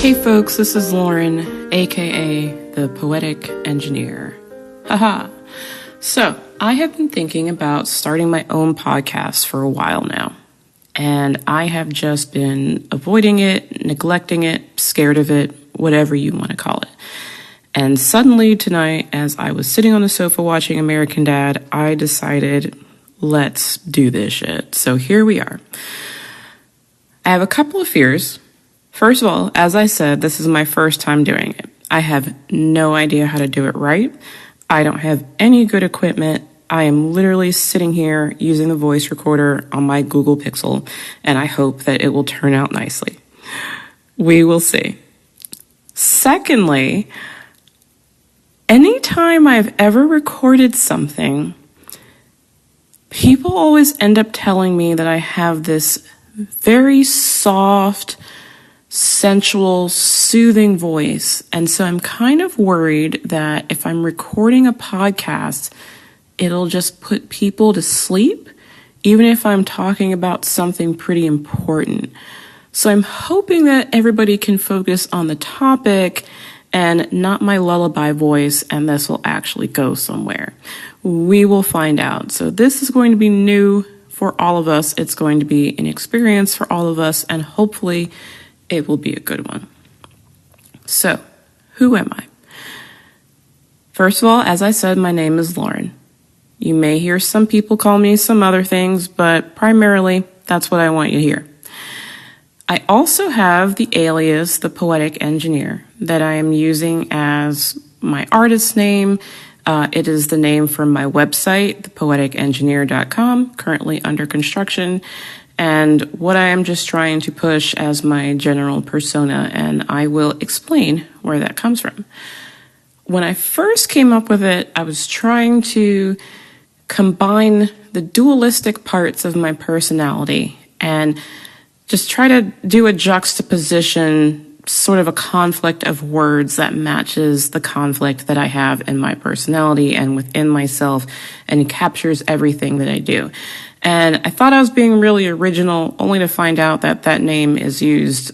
Hey folks, this is Lauren, aka the Poetic Engineer. Haha. So, I have been thinking about starting my own podcast for a while now. And I have just been avoiding it, neglecting it, scared of it, whatever you want to call it. And suddenly tonight, as I was sitting on the sofa watching American Dad, I decided, let's do this shit. So here we are. I have a couple of fears. First of all, as I said, this is my first time doing it. I have no idea how to do it right. I don't have any good equipment. I am literally sitting here using the voice recorder on my Google Pixel, and I hope that it will turn out nicely. We will see. Secondly, anytime I've ever recorded something, people always end up telling me that I have this very soft, sensual, soothing voice. And so I'm kind of worried that if I'm recording a podcast, it'll just put people to sleep, even if I'm talking about something pretty important. So I'm hoping that everybody can focus on the topic and not my lullaby voice, and this will actually go somewhere. We will find out. So this is going to be new for all of us. It's going to be an experience for all of us, and hopefully it will be a good one. So, who am I? First of all, as I said, my name is Lauren. You may hear some people call me some other things, but primarily that's what I want you to hear. I also have the alias, the Poetic Engineer, that I am using as my artist name. It is the name from my website, thepoeticengineer.com, currently under construction, and what I am just trying to push as my general persona, and I will explain where that comes from. When I first came up with it, I was trying to combine the dualistic parts of my personality and just try to do a juxtaposition, sort of a conflict of words that matches the conflict that I have in my personality and within myself and captures everything that I do. And I thought I was being really original, only to find out that that name is used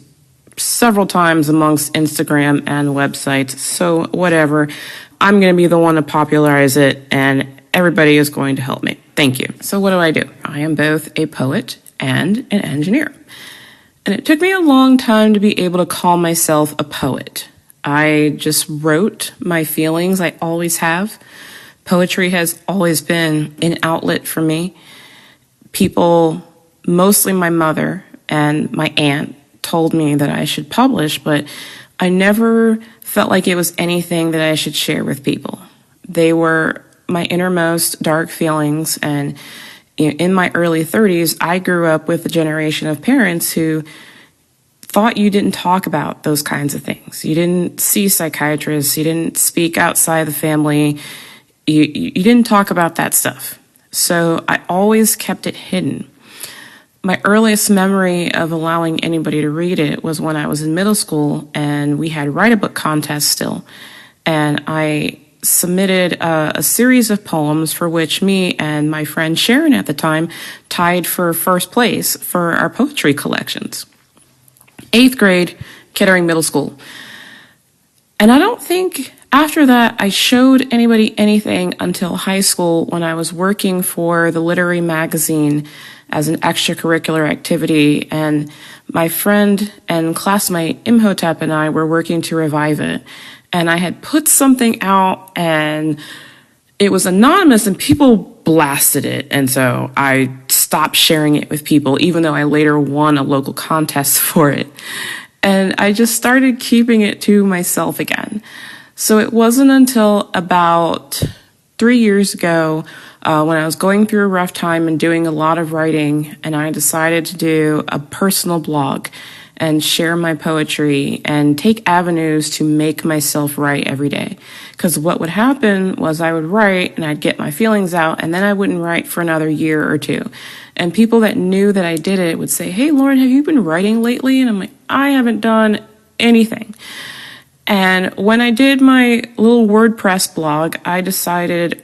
several times amongst Instagram and websites. So whatever, I'm going to be the one to popularize it, and everybody is going to help me. Thank you. So what do? I am both a poet and an engineer. And it took me a long time to be able to call myself a poet. I just wrote my feelings. I always have. Poetry has always been an outlet for me. People, mostly my mother and my aunt, told me that I should publish, but I never felt like it was anything that I should share with people. They were my innermost dark feelings, and in my early 30s, I grew up with a generation of parents who thought you didn't talk about those kinds of things. You didn't see psychiatrists. You didn't speak outside the family. You didn't talk about that stuff. So I always kept it hidden. My earliest memory of allowing anybody to read it was when I was in middle school, and we had write-a-book contests still. And I submitted a series of poems for which me and my friend Sharon at the time tied for first place for our poetry collections. 8th grade, Kettering Middle School. And I don't think after that I showed anybody anything until high school, when I was working for the literary magazine as an extracurricular activity, and my friend and classmate Imhotep and I were working to revive it. And I had put something out, and it was anonymous, and people blasted it. And so I stopped sharing it with people, even though I later won a local contest for it. And I just started keeping it to myself again. So it wasn't until about 3 years ago, when I was going through a rough time and doing a lot of writing, and I decided to do a personal blog and share my poetry and take avenues to make myself write every day. Because what would happen was I would write and I'd get my feelings out, and then I wouldn't write for another year or two. And people that knew that I did it would say, "Hey, Lauren, have you been writing lately?" And I'm like, I haven't done anything. And when I did my little WordPress blog, I decided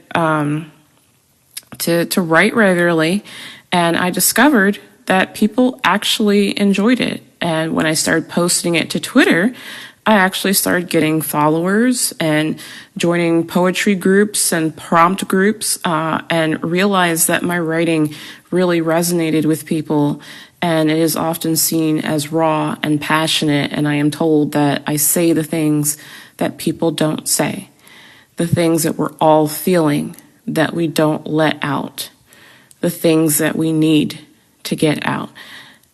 to write regularly, and I discovered that people actually enjoyed it. And when I started posting it to Twitter, I actually started getting followers and joining poetry groups and prompt groups, and realized that my writing really resonated with people. And it is often seen as raw and passionate. And I am told that I say the things that people don't say, the things that we're all feeling that we don't let out, the things that we need to get out.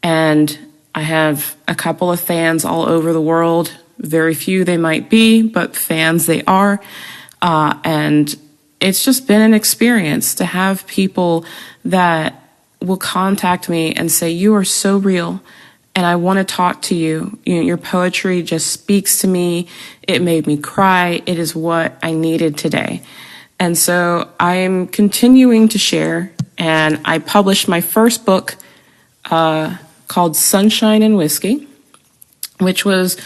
And I have a couple of fans all over the world. Very few they might be, but fans they are. And it's just been an experience to have people that will contact me and say, you are so real and I want to talk to you. Your poetry just speaks to me. It made me cry. It is what I needed today. And so I am continuing to share, and I published my first book called Sunshine and Whiskey, which was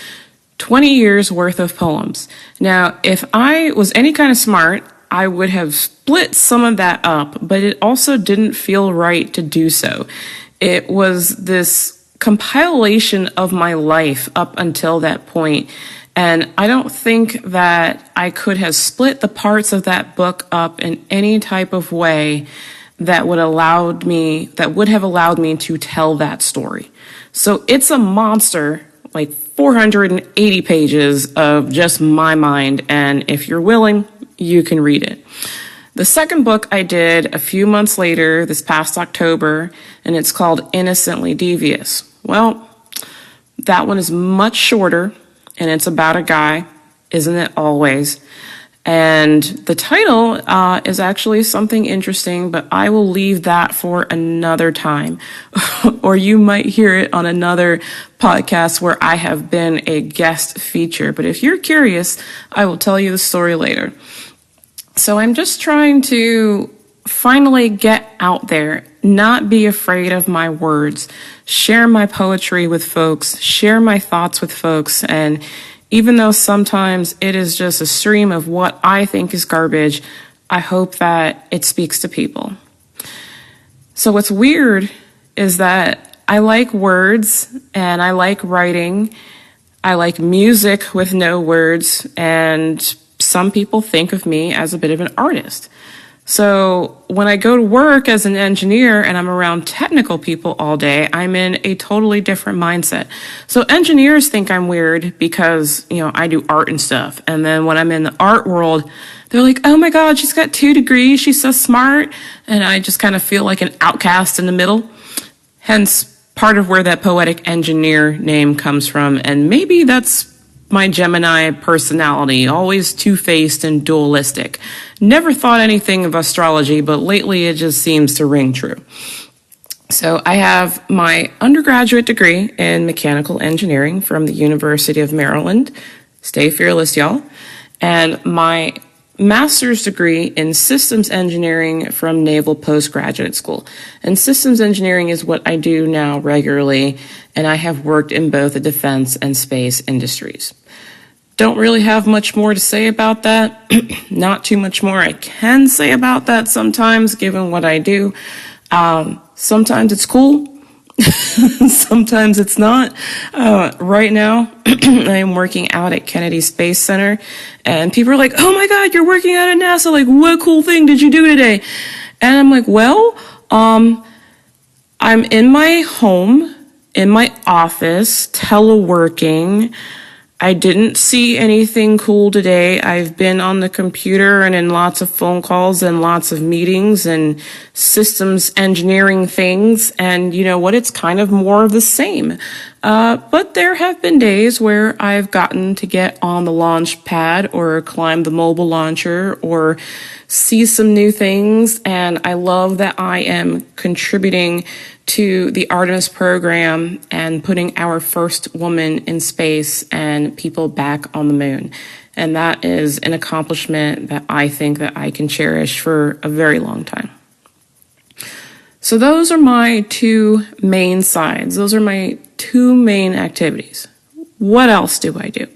20 years worth of poems. Now, if I was any kind of smart, I would have split some of that up, but it also didn't feel right to do so. It was this compilation of my life up until that point. And I don't think that I could have split the parts of that book up in any type of way that would have allowed me to tell that story. So it's a monster, like 480 pages of just my mind. And if you're willing, you can read it. The second book I did a few months later, this past October, and it's called Innocently Devious. Well, that one is much shorter, and it's about a guy, isn't it always? And the title is actually something interesting, but I will leave that for another time. Or you might hear it on another podcast where I have been a guest feature. But if you're curious, I will tell you the story later. So I'm just trying to finally get out there, not be afraid of my words, share my poetry with folks, share my thoughts with folks. And even though sometimes it is just a stream of what I think is garbage, I hope that it speaks to people. So what's weird is that I like words and I like writing. I like music with no words, and some people think of me as a bit of an artist. So when I go to work as an engineer and I'm around technical people all day, I'm in a totally different mindset. So engineers think I'm weird because, I do art and stuff. And then when I'm in the art world, they're like, oh my God, she's got 2 degrees. She's so smart. And I just kind of feel like an outcast in the middle. Hence, part of where that poetic engineer name comes from. And maybe that's my Gemini personality, always two-faced and dualistic. Never thought anything of astrology, but lately it just seems to ring true. So I have my undergraduate degree in mechanical engineering from the University of Maryland. Stay fearless, y'all. And my master's degree in systems engineering from Naval Postgraduate School. And systems engineering is what I do now regularly, and I have worked in both the defense and space industries. Don't really have much more to say about that. Not too much more I can say about that sometimes, given what I do. Sometimes it's cool. Sometimes it's not. Right now, I am working out at Kennedy Space Center, and people are like, oh my God, you're working out at NASA. Like, what cool thing did you do today? And I'm like, well, I'm in my home, in my office, teleworking. I didn't see anything cool today. I've been on the computer and in lots of phone calls and lots of meetings and systems engineering things. And you know what? It's kind of more of the same. But there have been days where I've gotten to get on the launch pad or climb the mobile launcher or see some new things. And I love that I am contributing to the Artemis program and putting our first woman in space and people back on the moon. And that is an accomplishment that I think that I can cherish for a very long time. So those are my 2 main sides. Those are my 2 main activities. What else do I do?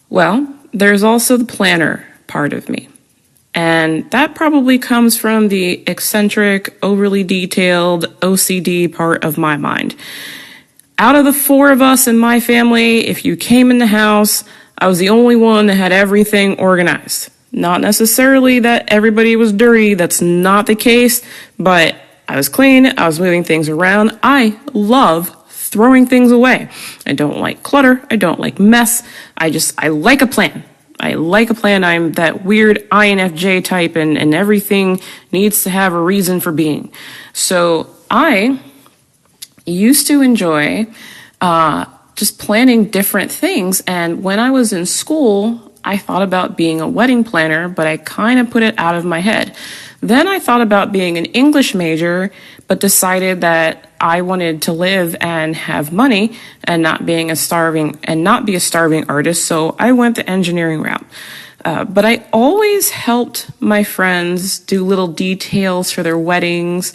Well, there's also the planner part of me. And that probably comes from the eccentric, overly detailed OCD part of my mind. Out of the 4 of us in my family, if you came in the house, I was the only one that had everything organized. Not necessarily that everybody was dirty, that's not the case, but I was clean, I was moving things around. I love throwing things away. I don't like clutter, I don't like mess, I like a plan. I like a plan. I'm that weird INFJ type, and everything needs to have a reason for being. So I used to enjoy just planning different things. And when I was in school, I thought about being a wedding planner, but I kind of put it out of my head. Then I thought about being an English major, but decided that I wanted to live and have money and not be a starving artist. So I went the engineering route. But I always helped my friends do little details for their weddings,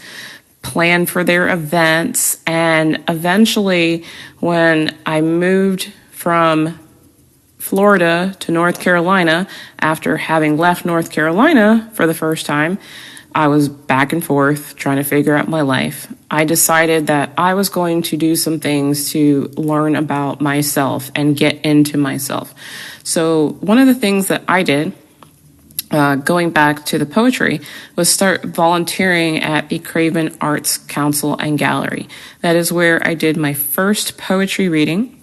plan for their events. And eventually, when I moved from Florida to North Carolina, after having left North Carolina for the first time, I was back and forth trying to figure out my life. I decided that I was going to do some things to learn about myself and get into myself. So one of the things that I did, going back to the poetry, was start volunteering at the Craven Arts Council and Gallery. That is where I did my first poetry reading.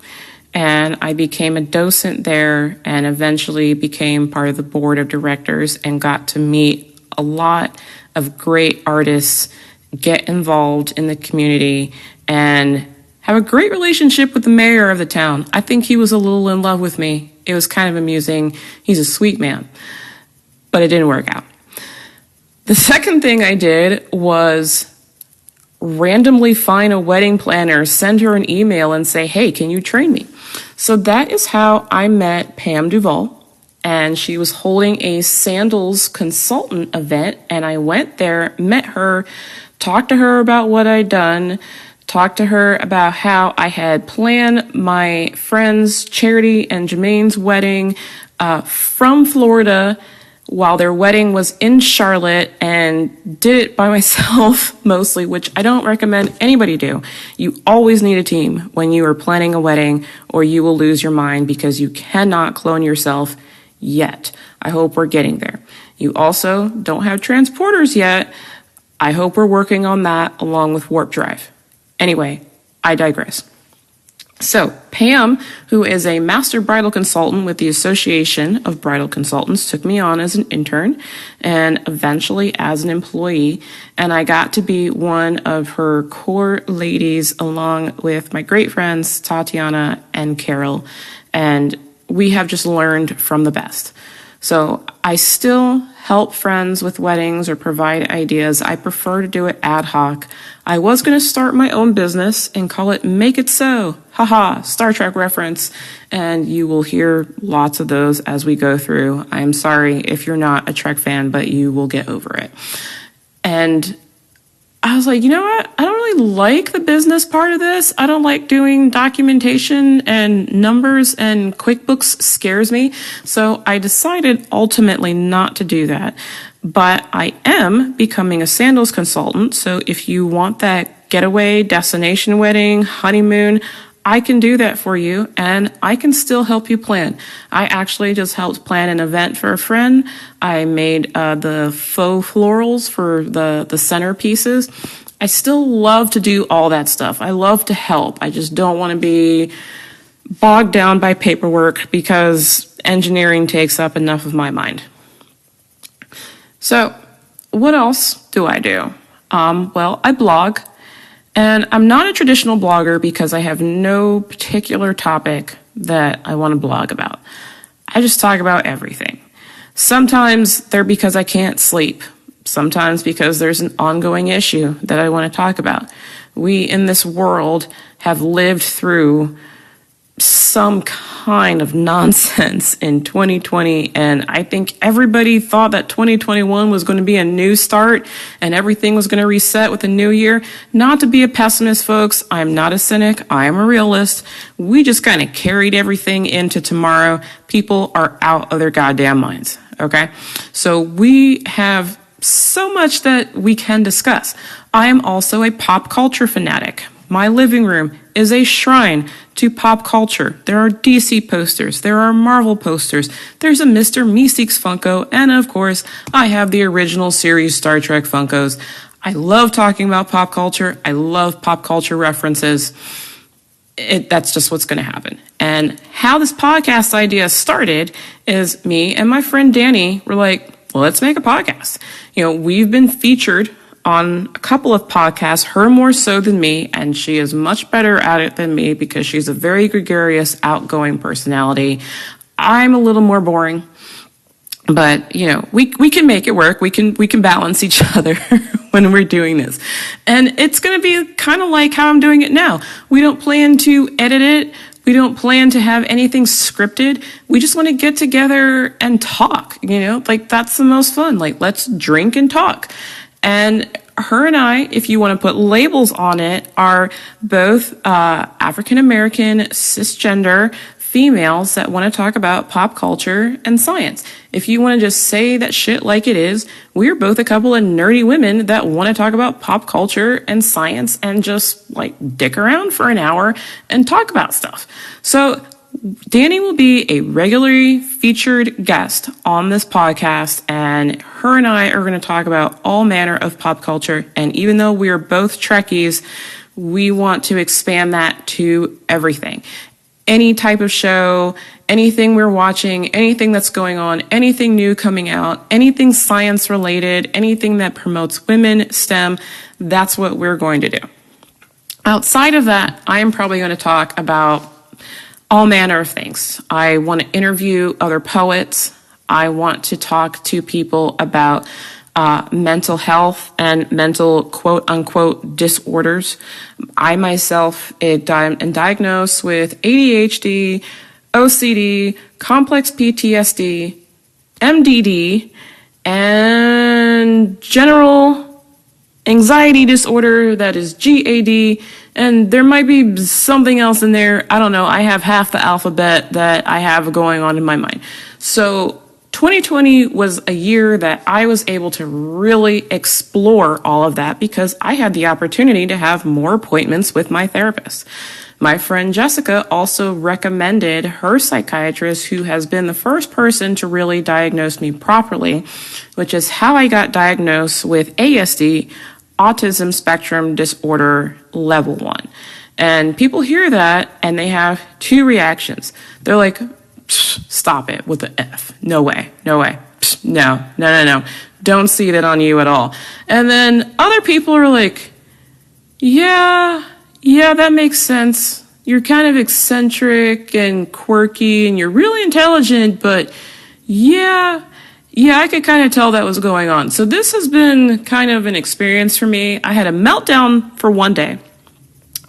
And I became a docent there and eventually became part of the board of directors and got to meet a lot of great artists, get involved in the community, and have a great relationship with the mayor of the town. I think he was a little in love with me. It was kind of amusing. He's a sweet man, but it didn't work out. The second thing I did was randomly find a wedding planner, send her an email and say, hey, can you train me? So that is how I met Pam Duvall. And she was holding a sandals consultant event. And I went there, met her, talked to her about what I'd done, talked to her about how I had planned my friend's Charity and Jermaine's wedding from Florida while their wedding was in Charlotte, and did it by myself mostly, which I don't recommend anybody do. You always need a team when you are planning a wedding, or you will lose your mind because you cannot clone yourself yet. I hope we're getting there. You also don't have transporters yet. I hope we're working on that along with Warp Drive. Anyway, I digress. So Pam, who is a master bridal consultant with the Association of Bridal Consultants, took me on as an intern and eventually as an employee. And I got to be one of her core ladies along with my great friends, Tatiana and Carol. And we have just learned from the best. So I still help friends with weddings or provide ideas. I prefer to do it ad hoc. I was going to start my own business and call it Make It So. Haha, Star Trek reference. And you will hear lots of those as we go through. I'm sorry if you're not a Trek fan, but you will get over it. And I was like, you know what? I don't really like the business part of this. I don't like doing documentation and numbers, and QuickBooks scares me. So I decided ultimately not to do that. But I am becoming a sandals consultant. So if you want that getaway, destination wedding, honeymoon, I can do that for you, and I can still help you plan. I actually just helped plan an event for a friend. I made the faux florals for the centerpieces. I still love to do all that stuff. I love to help. I just don't want to be bogged down by paperwork because engineering takes up enough of my mind. So what else do I do? Well, I blog. And I'm not a traditional blogger because I have no particular topic that I want to blog about. I just talk about everything. Sometimes they're because I can't sleep. Sometimes because there's an ongoing issue that I want to talk about. We in this world have lived through some kind of nonsense in 2020, and I think everybody thought that 2021 was going to be a new start and everything was going to reset with a new year. Not to be a pessimist, folks. I'm not a cynic. I am a realist. We just kind of carried everything into tomorrow. People are out of their goddamn minds, okay? So we have so much that we can discuss. I am also a pop culture fanatic. My living room is a shrine to pop culture. There are DC posters, there are Marvel posters, there's a Mr. Meeseeks Funko, and of course, I have the original series Star Trek Funkos. I love talking about pop culture. I love pop culture references. That's just what's going to happen. And how this podcast idea started is me and my friend Danny were like, well, let's make a podcast. We've been featured on a couple of podcasts, her more so than me, and she is much better at it than me because she's a very gregarious, outgoing personality. I'm a little more boring, but we can make it work. We can balance each other when we're doing this. And it's going to be kind of like how I'm doing it now. We don't plan to edit it. We don't plan to have anything scripted. We just want to get together and talk, that's the most fun. Let's drink and talk. And her and I, if you want to put labels on it, are both African-American, cisgender females that want to talk about pop culture and science. If you want to just say that shit like it is, we're both a couple of nerdy women that want to talk about pop culture and science and just dick around for an hour and talk about stuff. So Danny will be a regularly featured guest on this podcast, and her and I are going to talk about all manner of pop culture. And even though we are both Trekkies, we want to expand that to everything. Any type of show, anything we're watching, anything that's going on, anything new coming out, anything science related, anything that promotes women, STEM, that's what we're going to do. Outside of that, I am probably going to talk about all manner of things. I want to interview other poets. I want to talk to people about mental health and mental quote unquote disorders. I myself am diagnosed with ADHD, OCD, complex PTSD, MDD, and general anxiety disorder, that is GAD, and there might be something else in there. I don't know. I have half the alphabet that I have going on in my mind. So 2020 was a year that I was able to really explore all of that because I had the opportunity to have more appointments with my therapist. My friend Jessica also recommended her psychiatrist, who has been the first person to really diagnose me properly, which is how I got diagnosed with ASD, Autism Spectrum Disorder Level 1. And people hear that and they have two reactions. They're like, stop it with the F. No way. No. Don't see that on you at all. And then other people are like, yeah, that makes sense. You're kind of eccentric and quirky and you're really intelligent, but yeah, I could kind of tell that was going on. So this has been kind of an experience for me. I had a meltdown for one day.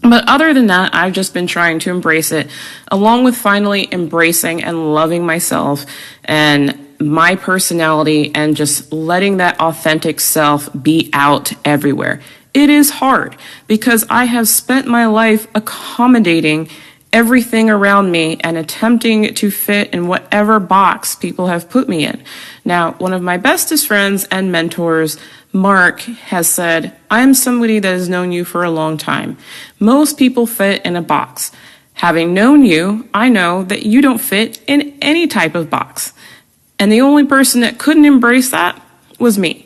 But other than that, I've just been trying to embrace it, along with finally embracing and loving myself and my personality and just letting that authentic self be out everywhere. It is hard because I have spent my life accommodating everything around me and attempting to fit in whatever box people have put me in. Now, one of my bestest friends and mentors, Mark, has said, I'm somebody that has known you for a long time. Most people fit in a box. Having known you, I know that you don't fit in any type of box. And the only person that couldn't embrace that was me.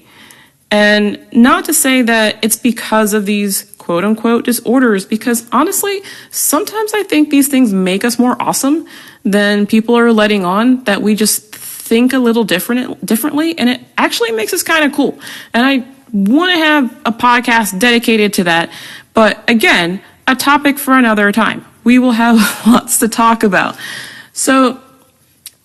And not to say that it's because of these quote unquote disorders, because honestly, sometimes I think these things make us more awesome than people are letting on, that we just think a little differently, and it actually makes us kind of cool. And I want to have a podcast dedicated to that. But again, a topic for another time. We will have lots to talk about. So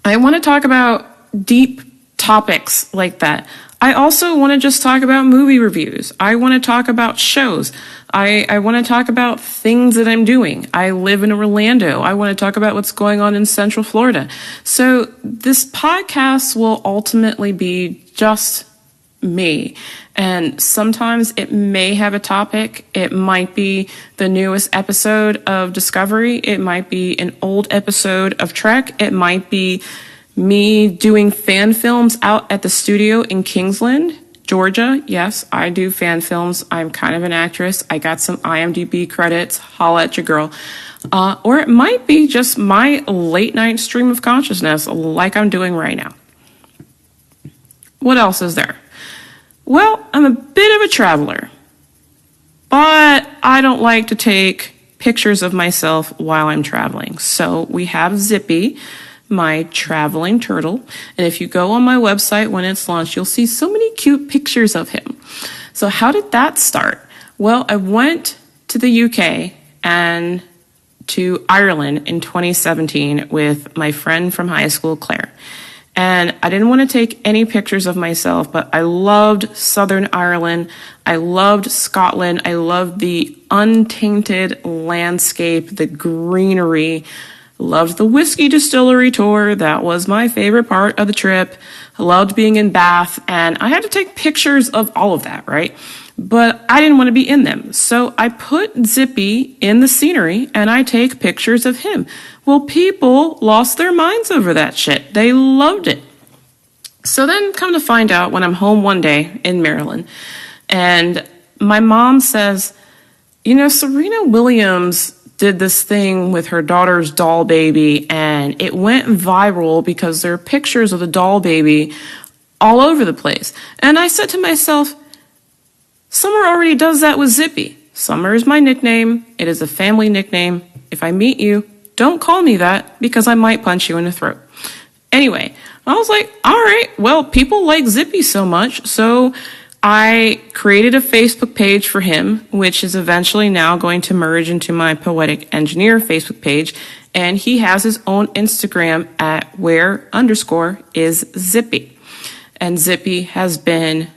I want to talk about deep topics like that. I also want to just talk about movie reviews. I want to talk about shows. I want to talk about things that I'm doing. I live in Orlando. I want to talk about what's going on in Central Florida. So this podcast will ultimately be just me. And sometimes it may have a topic. It might be the newest episode of Discovery. It might be an old episode of Trek. It might be me doing fan films out at the studio in Kingsland, Georgia. Yes, I do fan films. I'm kind of an actress. I got some IMDb credits. Holla at your girl. Or it might be just my late night stream of consciousness like I'm doing right now. What else is there? Well, I'm a bit of a traveler, but I don't like to take pictures of myself while I'm traveling. So we have Zippy, my traveling turtle. And if you go on my website when it's launched, you'll see so many cute pictures of him. So how did that start? Well, I went to the UK and to Ireland in 2017 with my friend from high school, Claire. And I didn't want to take any pictures of myself, but I loved Southern Ireland. I loved Scotland. I loved the untainted landscape, the greenery. Loved the whiskey distillery tour. That was my favorite part of the trip. I loved being in Bath, and I had to take pictures of all of that, right? But I didn't want to be in them. So I put Zippy in the scenery and I take pictures of him. Well, people lost their minds over that shit. They loved it. So then come to find out when I'm home one day in Maryland and my mom says, you know, Serena Williams did this thing with her daughter's doll baby and it went viral because there are pictures of the doll baby all over the place. And I said to myself, Summer already does that with Zippy. Summer is my nickname. It is a family nickname. If I meet you, don't call me that because I might punch you in the throat. Anyway, I was like, all right, well, people like Zippy so much. So I created a Facebook page for him, which is eventually now going to merge into my Poetic Engineer Facebook page. And he has his own Instagram at where_is_Zippy. And Zippy has been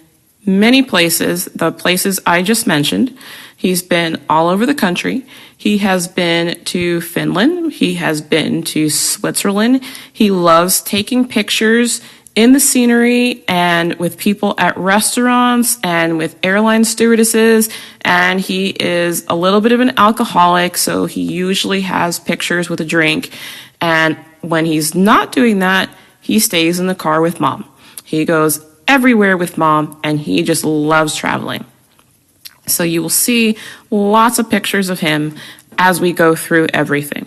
many places, the places I just mentioned. He's been all over the country. He has been to Finland. He has been to Switzerland. He loves taking pictures in the scenery and with people at restaurants and with airline stewardesses. And he is a little bit of an alcoholic, so he usually has pictures with a drink. And when he's not doing that, he stays in the car with mom. He goes everywhere with mom, and he just loves traveling. So you will see lots of pictures of him as we go through everything.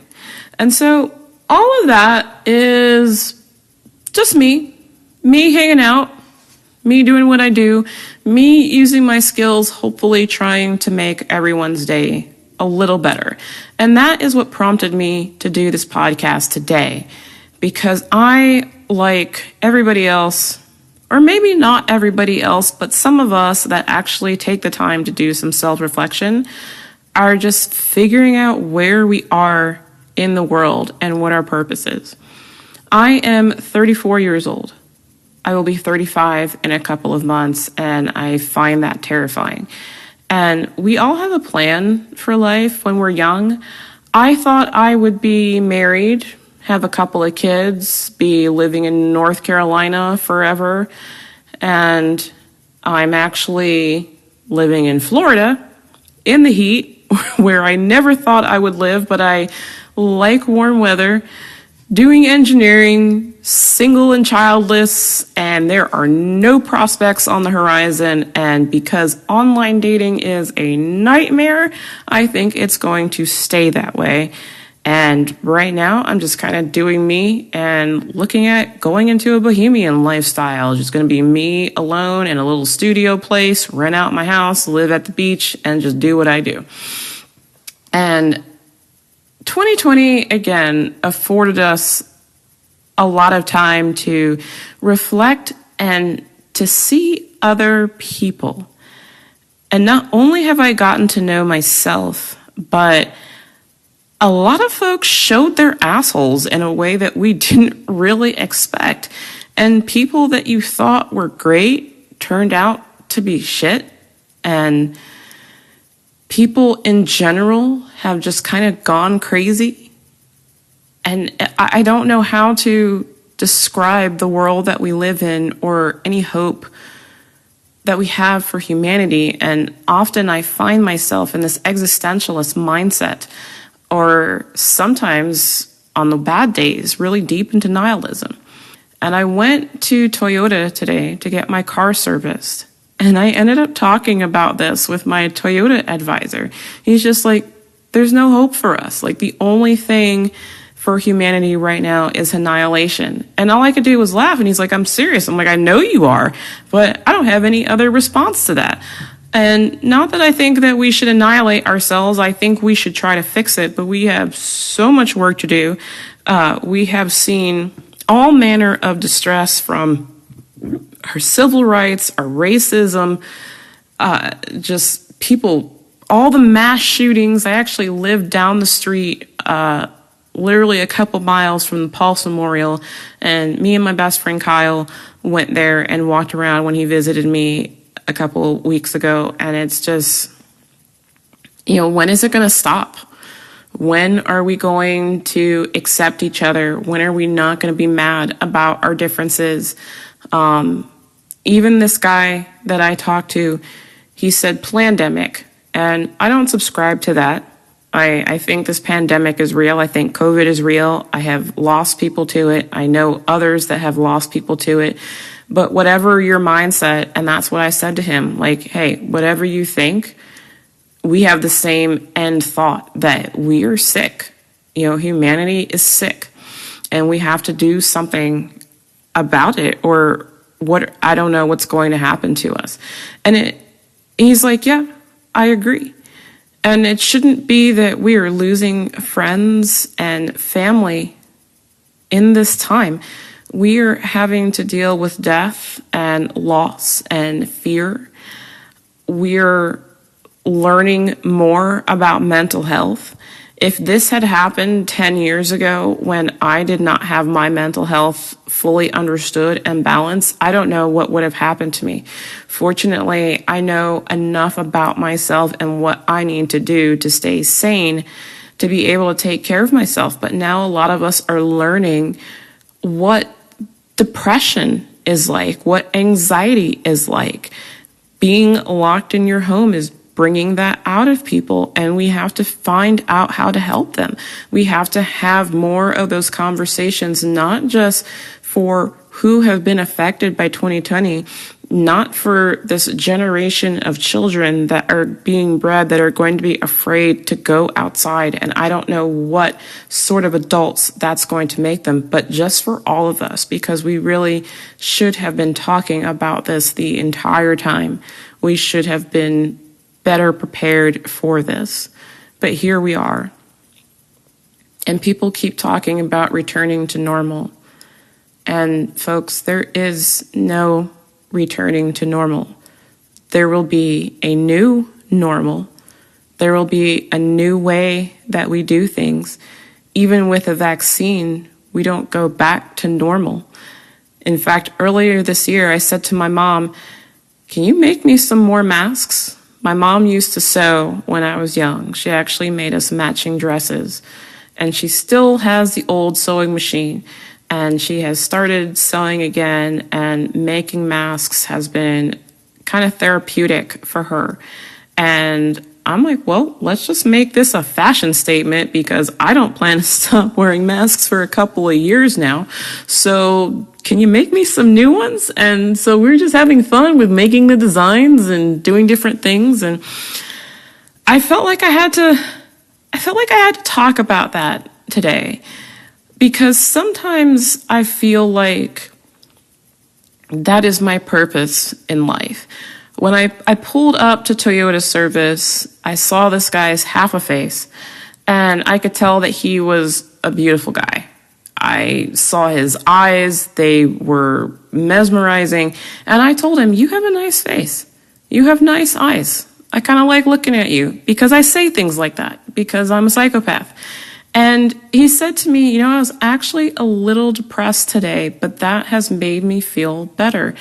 And so all of that is just me hanging out, me doing what I do, me using my skills, hopefully trying to make everyone's day a little better. And that is what prompted me to do this podcast today, because I, like everybody else, or maybe not everybody else, but some of us that actually take the time to do some self-reflection are just figuring out where we are in the world and what our purpose is. I am 34 years old. I will be 35 in a couple of months, and I find that terrifying. And we all have a plan for life when we're young. I thought I would be married, have a couple of kids, be living in North Carolina forever, and I'm actually living in Florida in the heat where I never thought I would live, but I like warm weather, doing engineering, single and childless, and there are no prospects on the horizon. And because online dating is a nightmare, I think it's going to stay that way. And right now, I'm just kind of doing me and looking at going into a bohemian lifestyle. Just going to be me alone in a little studio place, rent out my house, live at the beach, and just do what I do. And 2020, again, afforded us a lot of time to reflect and to see other people. And not only have I gotten to know myself, but a lot of folks showed their assholes in a way that we didn't really expect. And people that you thought were great turned out to be shit. And people in general have just kind of gone crazy. And I don't know how to describe the world that we live in or any hope that we have for humanity. And often I find myself in this existentialist mindset, or sometimes on the bad days, really deep into nihilism. And I went to Toyota today to get my car serviced. And I ended up talking about this with my Toyota advisor. He's just like, there's no hope for us. Like, the only thing for humanity right now is annihilation. And all I could do was laugh. And he's like, I'm serious. I'm like, I know you are, but I don't have any other response to that. And not that I think that we should annihilate ourselves. I think we should try to fix it, but we have so much work to do. We have seen all manner of distress, from our civil rights, our racism, just people, all the mass shootings. I actually lived down the street, literally a couple miles from the Pulse Memorial, and me and my best friend Kyle went there and walked around when he visited me a couple weeks ago. And it's just, when is it going to stop? When are we going to accept each other? When are we not going to be mad about our differences? Even this guy that I talked to, he said plandemic, and I don't subscribe to that. I think this pandemic is real. I think COVID is real. I have lost people to it. I know others that have lost people to it. But whatever your mindset, and that's what I said to him, like, hey, whatever you think, we have the same end thought, that we are sick. Humanity is sick, and we have to do something about it, or I don't know what's going to happen to us. And he's like, yeah, I agree. And it shouldn't be that we are losing friends and family in this time. We are having to deal with death and loss and fear. We're learning more about mental health. If this had happened 10 years ago, when I did not have my mental health fully understood and balanced, I don't know what would have happened to me. Fortunately, I know enough about myself and what I need to do to stay sane, to be able to take care of myself. But now a lot of us are learning what depression is like, what anxiety is like. Being locked in your home is bringing that out of people, and we have to find out how to help them. We have to have more of those conversations, not just for who have been affected by 2020, not for this generation of children that are being bred that are going to be afraid to go outside. And I don't know what sort of adults that's going to make them, but just for all of us, because we really should have been talking about this the entire time. We should have been better prepared for this. But here we are. And people keep talking about returning to normal. And folks, there is no returning to normal. There will be a new normal. There will be a new way that we do things. Even with a vaccine, we don't go back to normal. In fact, earlier this year, I said to my mom, can you make me some more masks? My mom used to sew when I was young. She actually made us matching dresses. And she still has the old sewing machine. And she has started sewing again, and making masks has been kind of therapeutic for her. And I'm like, well, let's just make this a fashion statement, because I don't plan to stop wearing masks for a couple of years now. So can you make me some new ones? And so we're just having fun with making the designs and doing different things. And I felt like I had to talk about that today, because sometimes I feel like that is my purpose in life. When I pulled up to Toyota service, I saw this guy's half a face, and I could tell that he was a beautiful guy. I saw his eyes, they were mesmerizing, and I told him, you have a nice face. You have nice eyes. I kind of like looking at you, because I say things like that, because I'm a psychopath. And he said to me, I was actually a little depressed today, but that has made me feel better.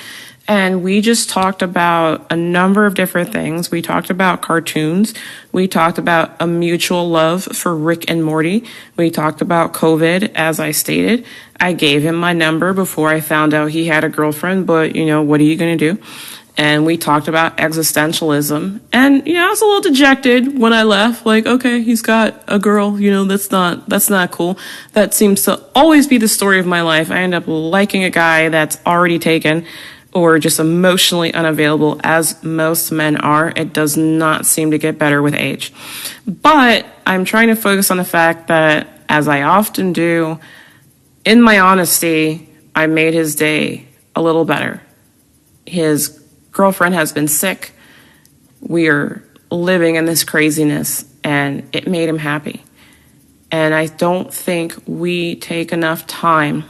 And we just talked about a number of different things. We talked about cartoons. We talked about a mutual love for Rick and Morty. We talked about COVID, as I stated. I gave him my number before I found out he had a girlfriend, but, what are you going to do? And we talked about existentialism. And, I was a little dejected when I left. Like, okay, he's got a girl, that's not cool. That seems to always be the story of my life. I end up liking a guy that's already taken or just emotionally unavailable, as most men are. It does not seem to get better with age. But I'm trying to focus on the fact that, as I often do, in my honesty, I made his day a little better. His girlfriend has been sick. We are living in this craziness, and it made him happy. And I don't think we take enough time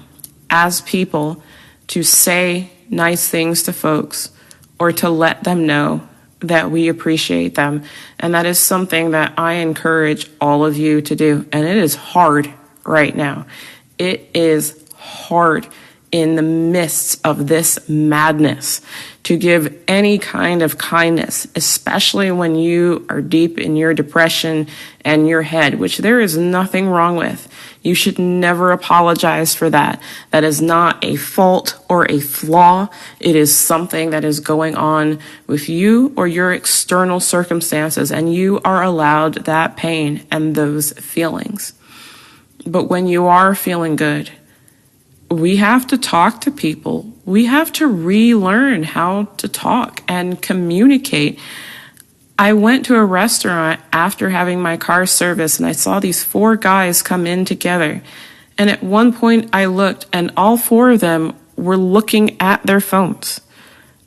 as people to say nice things to folks or to let them know that we appreciate them. And that is something that I encourage all of you to do. And it is hard right now. It is hard in the midst of this madness to give any kind of kindness, especially when you are deep in your depression and your head, which there is nothing wrong with. You should never apologize for that. That is not a fault or a flaw. It is something that is going on with you or your external circumstances, and you are allowed that pain and those feelings. But when you are feeling good, we have to talk to people. We have to relearn how to talk and communicate. I went to a restaurant after having my car serviced, and I saw these 4 guys come in together. And at one point I looked, and all 4 of them were looking at their phones.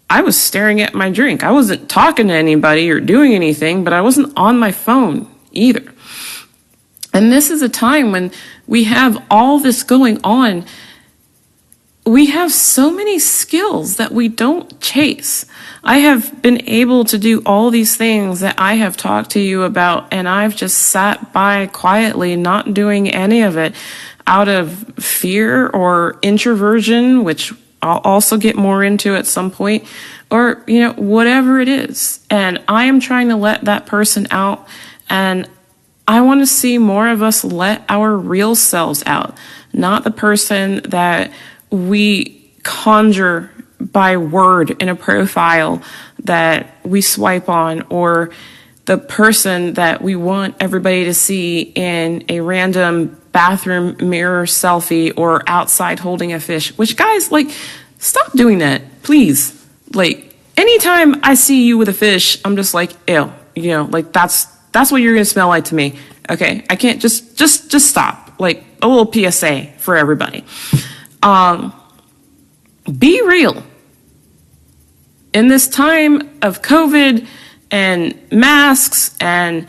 I was staring at my drink. I wasn't talking to anybody or doing anything, but I wasn't on my phone either. And this is a time when we have all this going on. We have so many skills that we don't chase. I have been able to do all these things that I have talked to you about, and I've just sat by quietly, not doing any of it out of fear or introversion, which I'll also get more into at some point, or, whatever it is. And I am trying to let that person out, and I want to see more of us let our real selves out, not the person that we conjure by word in a profile that we swipe on, or the person that we want everybody to see in a random bathroom mirror selfie or outside holding a fish. Which, guys, stop doing that, please. Anytime I see you with a fish, I'm just like, ew, that's what you're gonna smell like to me. Okay, I can't just stop. A little PSA for everybody. Be real. In this time of COVID and masks and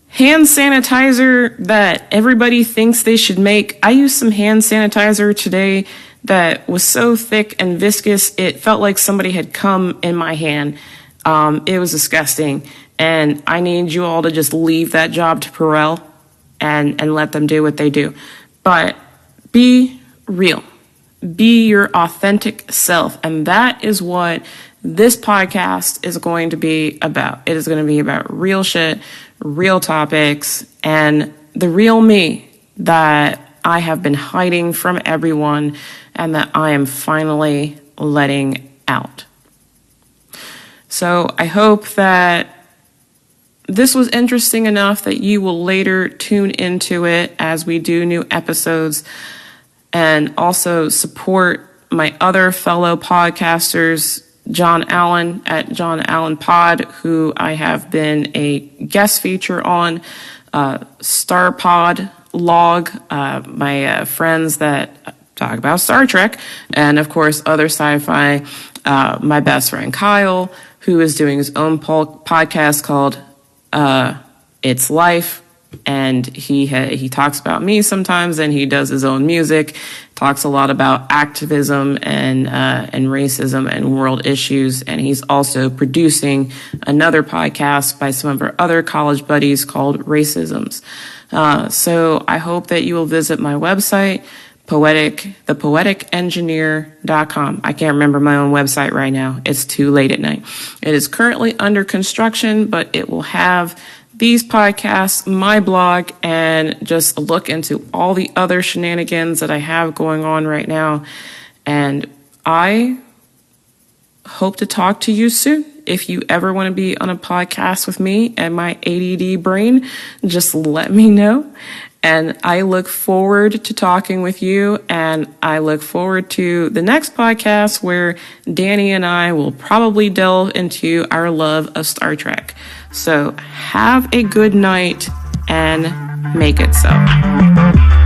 hand sanitizer that everybody thinks they should make, I used some hand sanitizer today that was so thick and viscous, it felt like somebody had come in my hand. It was disgusting. And I need you all to just leave that job to Perel and let them do what they do. But be real. Be your authentic self. And that is what this podcast is going to be about. It is going to be about real shit, real topics, and the real me that I have been hiding from everyone and that I am finally letting out. So I hope that this was interesting enough that you will later tune into it as we do new episodes, and also support my other fellow podcasters, John Allen at John Allen Pod, who I have been a guest feature on, Star Pod Log, my friends that talk about Star Trek, and of course other sci-fi, my best friend Kyle, who is doing his own podcast called It's Life. And he talks about me sometimes, and he does his own music, talks a lot about activism and racism and world issues. And he's also producing another podcast by some of our other college buddies called Racisms. So I hope that you will visit my website, thepoeticengineer.com. I can't remember my own website right now. It's too late at night. It is currently under construction, but it will have these podcasts, my blog, and just a look into all the other shenanigans that I have going on right now. And I hope to talk to you soon. If you ever want to be on a podcast with me and my ADD brain, just let me know. And I look forward to talking with you. And I look forward to the next podcast where Danny and I will probably delve into our love of Star Trek. So have a good night and make it so.